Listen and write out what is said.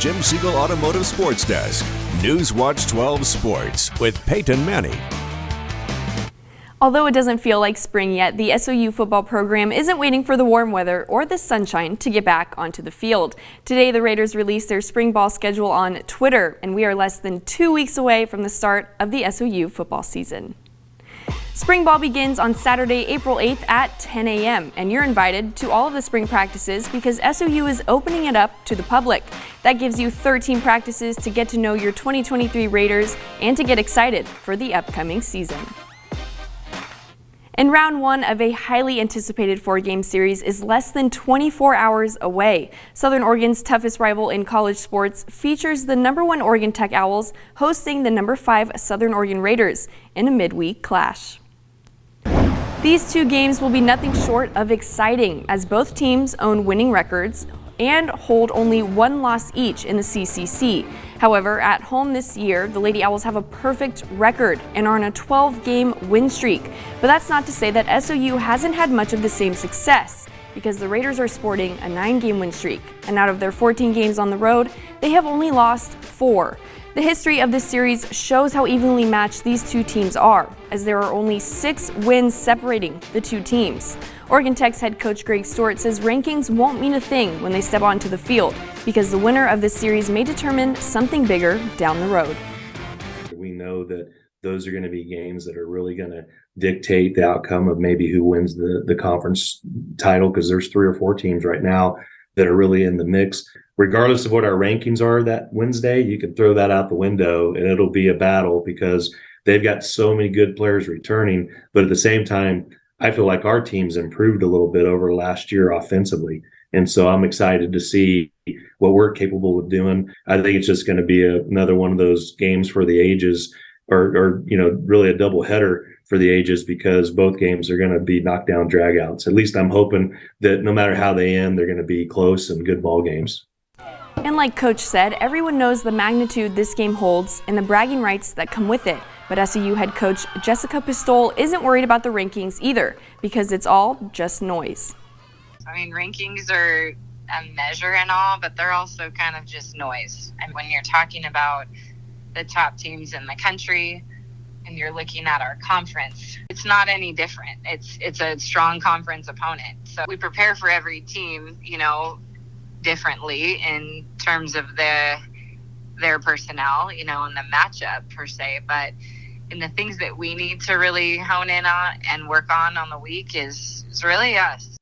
Jim Siegel Automotive Sports Desk. Newswatch 12 Sports with Peyton Manning. Although it doesn't feel like spring yet, the SOU football program isn't waiting for the warm weather or the sunshine to get back onto the field. Today, the Raiders released their spring ball schedule on Twitter, and we are less than 2 weeks away from the start of the SOU football season. Spring ball begins on Saturday, April 8th at 10 a.m., and you're invited to all of the spring practices because SOU is opening it up to the public. That gives you 13 practices to get to know your 2023 Raiders and to get excited for the upcoming season. And round one of a highly anticipated four-game series is less than 24 hours away. Southern Oregon's toughest rival in college sports features the #1 Oregon Tech Owls hosting the #5 Southern Oregon Raiders in a midweek clash. These two games will be nothing short of exciting, as both teams own winning records and hold only one loss each in the CCC. However, at home this year, the Lady Owls have a perfect record and are on a 12-game win streak. But that's not to say that SOU hasn't had much of the same success, because the Raiders are sporting a 9-game win streak, and out of their 14 games on the road, they have only lost 4. The history of this series shows how evenly matched these two teams are, as there are only 6 wins separating the two teams. Oregon Tech's head coach Greg Stewart says rankings won't mean a thing when they step onto the field, because the winner of this series may determine something bigger down the road. We know that those are going to be games that are really going to dictate the outcome of maybe who wins the conference title, because there's 3 or 4 teams right now that are really in the mix. Regardless of what our rankings are that Wednesday, you can throw that out the window and it'll be a battle, because they've got so many good players returning. But at the same time, I feel like our team's improved a little bit over last year offensively. And so I'm excited to see what we're capable of doing. I think it's just going to be another one of those games for the ages, or really a double header for the ages, because both games are going to be knockdown dragouts. At least I'm hoping that no matter how they end, they're going to be close and good ball games. And like Coach said, everyone knows the magnitude this game holds and the bragging rights that come with it. But SOU head coach Jessica Pistole isn't worried about the rankings either, because it's all just noise. I mean, rankings are a measure and all, but they're also kind of just noise. And when you're talking about the top teams in the country and you're looking at our conference, it's not any different. It's a strong conference opponent. So we prepare for every team, differently in terms of their personnel, and the matchup per se. But in the things that we need to really hone in on and work on the week is really us.